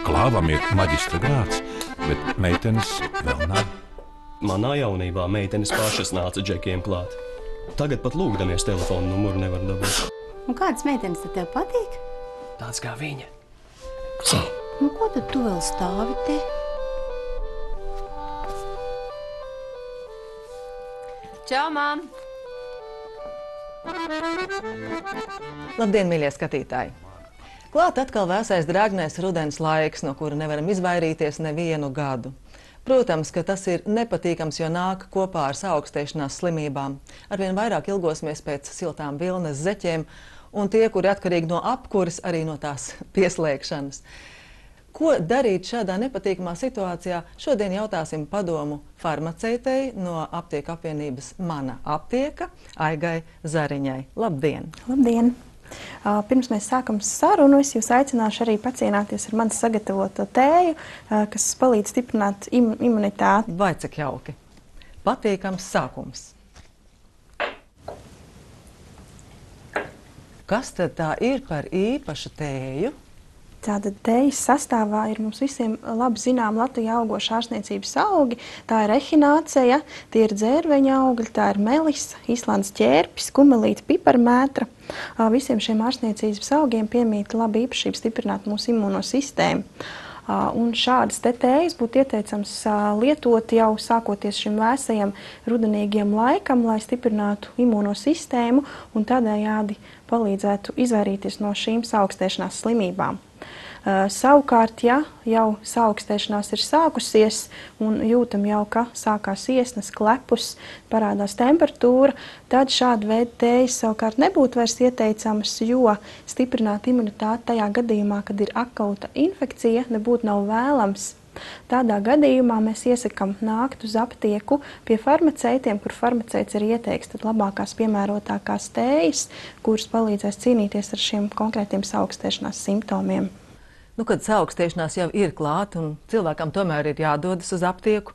Klāvam ir maģistra grāds, bet meitenes vēl nav. Manā jaunībā meitenes pašas nāca džekiem klāt. Tagad pat lūgdamies telefonu numuru nevar dabūt. Un kādas meitenes tad tev patīk? Tāds kā viņa. Nu, ko tad tu vēl stāvi te? Čau, mam! Labdien, mīļie skatītāji! Klāt atkal vēsais dragnais rudens laiks, no kura nevaram izvairīties nevienu gadu. Protams, ka tas ir nepatīkams, jo nāk kopā ar saaugstēšanās slimībām. Arvien vairāk ilgosimies pēc siltām vilnas zeķiem, un tie, kuri atkarīgi no apkuras, arī no tās pieslēgšanas. Ko darīt šādā nepatīkamā situācijā? Šodien jautāsim padomu farmaceitei no Aptieku apvienības Mana aptieka, Aigai Zariņai. Labdien! Labdien! Pirms mēs sākam sarunu, es jūs aicināšu arī pacienāties ar manis sagatavoto tēju, kas palīdz stiprināt imunitāti. Vai cik jauki! Patīkams sākums! Kas tad tā ir par īpašu tēju? Tātad tējas sastāvā ir mums visiem labi zinām Latvijā augoši ārstniecības augi. Tā ir ehināceja, tie ir dzērveņa augļi, tā ir melisa, Islandes ķērpis, kumelīte, piparmētra. Visiem šiem ārstniecības augiem piemīt labi īpašība stiprināt mūsu imūnosistēmu. Un šādas tējas būtu ieteicams lietot jau sākoties šim vēsajam rudenīgiem laikam, lai stiprinātu imūnosistēmu un tādējādi palīdzētu izvairīties no šīm saaugstēšanās slimībām. Savukārt, ja jau saaugstēšanās ir sākusies un jūtam jau, ka sākās iesnas, klepus, parādās temperatūra, tad šāda veida tējas savukārt nebūtu vairs ieteicams, jo stiprināt imunitāti tajā gadījumā, kad ir akūta infekcija, nebūtu nav vēlams. Tādā gadījumā mēs iesakām nākt uz aptieku pie farmaceitiem, kur farmaceits ir ieteiks tad labākās, piemērotākās tējas, kuras palīdzēs cīnīties ar šiem konkrētiem saaugstēšanās simptomiem. Nu, kad saaugstēšanās jau ir klāta un cilvēkam tomēr ir jādodas uz aptieku,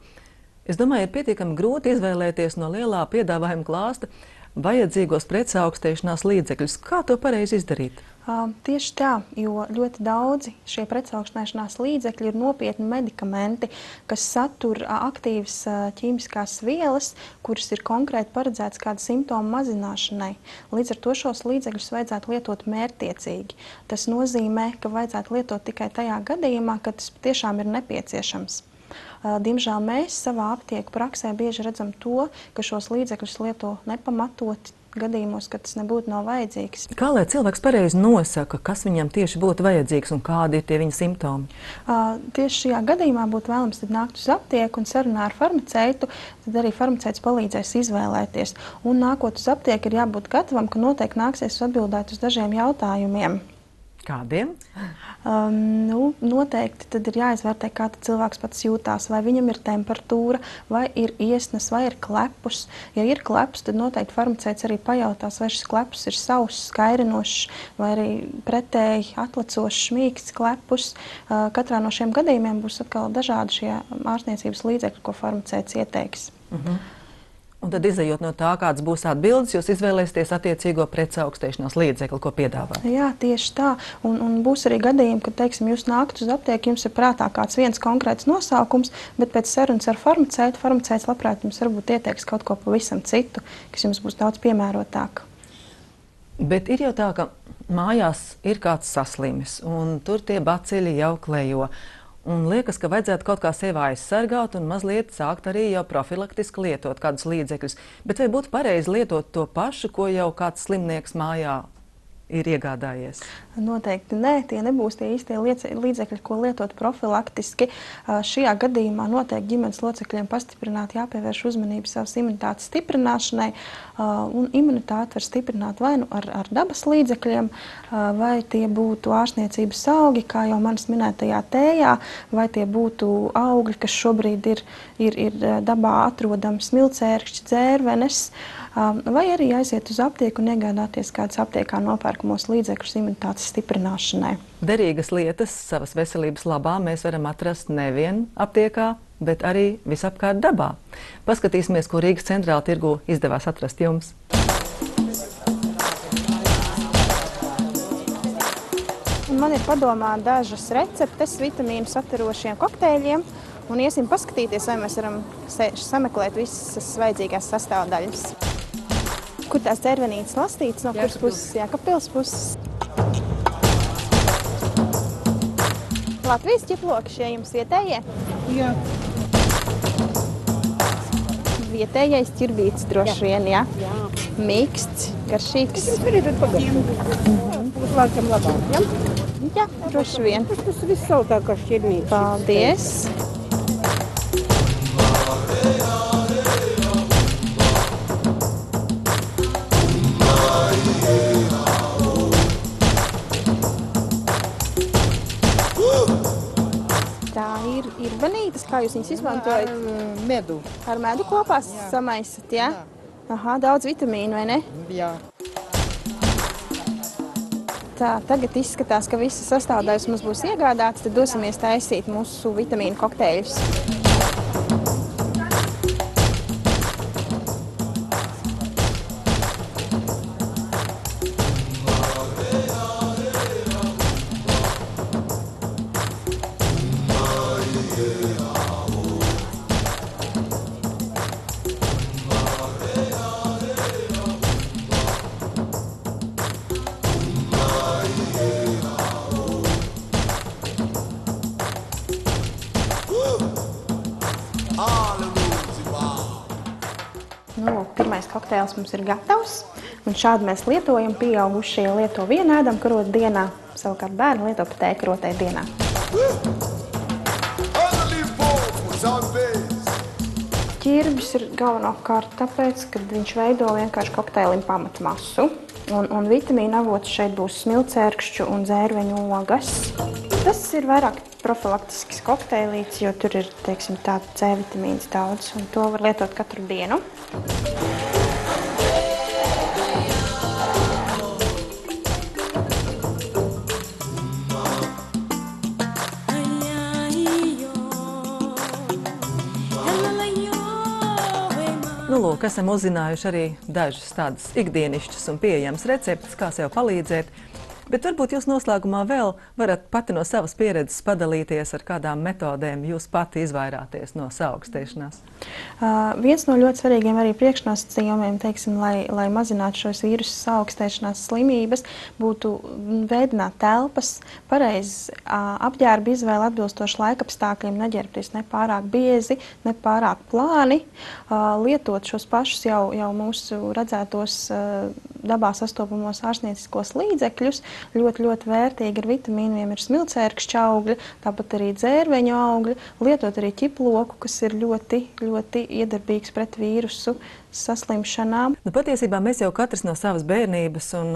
es domāju, ir pietiekami grūti izvēlēties no lielā piedāvājuma klāsta vajadzīgos pretsaaugstēšanās līdzekļus. Kā to pareizi izdarīt? Tieši tā, jo ļoti daudzi šie pretsaaugstēšanās līdzekļi ir nopietni medikamenti, kas satur aktīvas ķīmiskās vielas, kuras ir konkrēti paredzētas kādu simptomu mazināšanai. Līdz ar to šos līdzekļus vajadzētu lietot mērķtiecīgi. Tas nozīmē, ka vajadzētu lietot tikai tajā gadījumā, kad tas tiešām ir nepieciešams. Diemžēl mēs savā aptieku praksē bieži redzam to, ka šos līdzekļus lieto nepamatoti gadījumos, kad tas nebūtu nav vajadzīgs. Kā lai cilvēks pareizi nosaka, kas viņam tieši būtu vajadzīgs un kādi ir tie viņa simptomi? Tieši šajā gadījumā būtu vēlams tad nākt uz aptieku un sarunā ar farmaceitu, tad arī farmaceits palīdzēs izvēlēties. Un nākot uz aptieku ir jābūt gatavam, ka noteikti nāksies atbildēt uz dažiem jautājumiem. Kādiem? Noteikti tad ir jāizvērtē, kā cilvēks pats jūtās, vai viņam ir temperatūra, vai ir iesnas, vai ir klepus. Ja ir klepus, tad noteikti farmaceits arī pajautās, vai šis klepus ir sauss, skairinošs, vai arī pretēji atlecošs, mīksts klepus. Katrā no šiem gadījumiem būs atkal dažādi šie ārstniecības līdzekļi, ko farmaceits ieteiks. Un tad, izejot no tā, kādas būs atbildes, jūs izvēlēsieties attiecīgo pretsaaugstēšanās līdzekli, ko piedāvāt. Jā, tieši tā. Un būs arī gadījumi, kad, teiksim, jūs nākat uz aptieku, jums ir prātā kāds viens konkrēts nosaukums, bet pēc sarunas ar farmaceitu, farmaceits labprāt jums varbūt ieteiks kaut ko pavisam citu, kas jums būs daudz piemērotāk. Bet ir jau tā, ka mājās ir kāds saslimis, un tur tie baciļi jau klejo. Un liekas, ka vajadzētu kaut kā sevi aizsargāt un mazliet sākt arī jau profilaktiski lietot kādus līdzekļus. Bet vai būtu pareizi lietot to pašu, ko jau kāds slimnieks mājā ir iegādājies? Noteikti nē, tie nebūs tie īstie līdzekļi, ko lietot profilaktiski. Šajā gadījumā noteikti ģimenes locekļiem pastiprināti jāpievērš uzmanību savas imunitātes stiprināšanai. Un imunitāti var stiprināt vai nu ar dabas līdzekļiem, vai tie būtu ārstniecības augi, kā jau manis minētajā tējā, vai tie būtu augļi, kas šobrīd ir dabā atrodami, smilcērkšķi, dzērvenes, vai arī aiziet uz aptieku un iegādāties kādas aptiekā nopērkamos līdzekļus imunitātes stiprināšanai. Derīgas lietas savas veselības labā mēs varam atrast nevien aptiekā, bet arī visapkārt dabā. Paskatīsimies, ko Rīgas centrāla tirgū izdevās atrast jums. Un man ir padomā dažas receptes vitamīnu saturošiem kokteļiem. Un iesim paskatīties, vai mēs varam sameklēt visas vajadzīgās sastāvdaļas. Kur tās dzērvenītes lastītas, no kuras puses? Jēkabpils puses. Latvijas ķiploki šie jums vietējie? Jā. Vietējais ķirbītis droši vien, jā? Jā. Miksts, garšīgs. Jūs varat pagaidīt. Būs laikam labāk, jā? Jā, droši vien. Tas viss sautākā šķirnīca. Paldies! Ir banītas, kā jūs viņas izmantojat? Ar medu. Ar medu kopā samaisat, jā? Aha, daudz vitamīnu, vai ne? Jā. Tā, tagad izskatās, ka visas sastāvdaļas mums būs iegādātas, tad dosimies taisīt mūsu vitamīnu kokteļus. Pirmais kokteils mums ir gatavs, un šādi mēs lietojam. Pieaugušie lieto vienu ēdamkarotu dienā, savukārt bērni lieto pat ēkarotē dienā. Ķirbis ir galvenokārt tāpēc, ka viņš veido vienkārši kokteilim pamatmasu, un vitamīna avots šeit būs smilcērkšķu un dzērveņu ogas. Tas ir vairāk profilaktisks kokteilīts, jo tur ir, teiksim, tā C vitamīns daudz, un to var lietot katru dienu. Nu, lūk, esam uzzinājuši arī dažas tādas ikdienišķas un pieejamas receptes, kā sev palīdzēt. Bet varbūt jūs noslēgumā vēl varat pati no savas pieredzes padalīties, ar kādām metodēm jūs pati izvairāties no saaugstēšanās. Viens no ļoti svarīgiem arī priekšnosacījumiem, teiksim, lai mazinātu šos vīrusu saaugstēšanās slimības, būtu veidināt telpas, pareizi apģērba izvēle atbilstoši laikapstākļiem, neģērbties ne pārāk biezi, ne pārāk plāni, lietot šos pašus jau mūsu redzētos dabā sastopamos ārstnieciskos līdzekļus. Ļoti vērtīgi ar vitamīniem ir smilcērkšķa augļi, tāpat arī dzērveņu augļi, lietot arī ķiploku, kas ir ļoti iedarbīgs pret vīrusu saslimšanām. Nu, patiesībā mēs jau katrs no savas bērnības un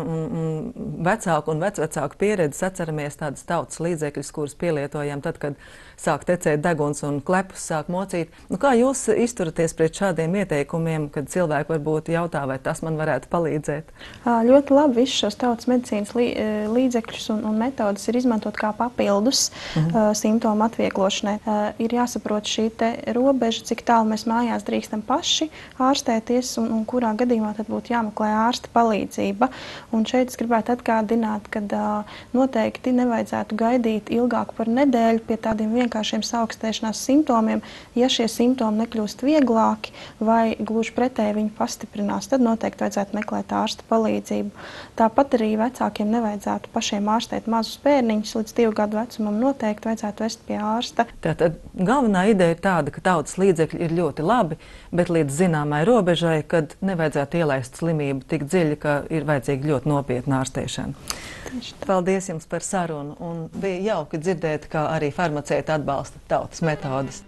vecāku un vecvecāku pieredzes atceramies tādas tautas līdzekļus, kurus pielietojam tad, kad sāk tecēt deguns un klepus sāk mocīt. Nu, kā jūs izturaties pret šādiem ieteikumiem, kad cilvēki varbūt jautā, vai tas man varētu palīdzēt? Ļoti labi visus šos tautas medicīnas līdzekļus un metodas ir izmantot kā papildus simptomu atvieglošanai. Ir jāsaprot šī te robeža, cik tālu mēs mājās drīkstam paši ārstēt, un kurā gadījumā tad būtu jāmeklē ārsta palīdzība. Un šeit es gribētu atgādināt, ka noteikti nevajadzētu gaidīt ilgāk par nedēļu pie tādiem vienkāršiem saaugstēšanās simptomiem. Ja šie simptomi nekļūst vieglāki vai gluži pretēji viņi pastiprinās, tad noteikti vajadzētu meklēt ārsta palīdzību. Tāpat arī vecākiem nevajadzētu pašiem ārstēt mazus bērniņus. Līdz 2 gadu vecumam noteikti vajadzētu vest pie ārsta. Tātad galvenā ideja ir tāda, ka tautas līdzekļi ir ļoti labi, bet līdz zināmai robežai, kad nevajadzētu ielaist slimību tik dziļi, ka ir vajadzīga ļoti nopietna ārstēšana. Paldies jums par sarunu, un bija jauki dzirdēt, kā arī farmaceiti atbalsta tautas metodas.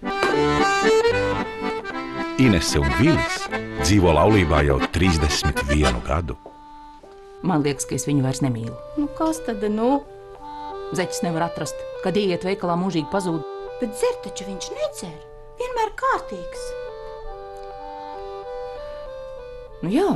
Inese un Vilis dzīvo laulībā jau 31 gadu. Man liekas, ka es viņu vairs nemīlu. Nu, kas tad, nu? Zeķis nevar atrast, kad ieiet veikalā mūžīgi pazūd. Bet dzer taču viņš nedzer. Vienmēr kārtīgs. Nu jā.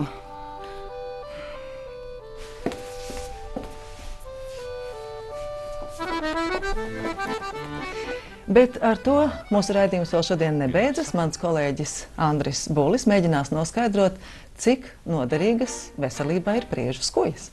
Bet ar to mūsu raidījums vēl šodien nebeidzas. Mans kolēģis Andris Bulis mēģinās noskaidrot, cik noderīgas veselībai ir priežu skujas.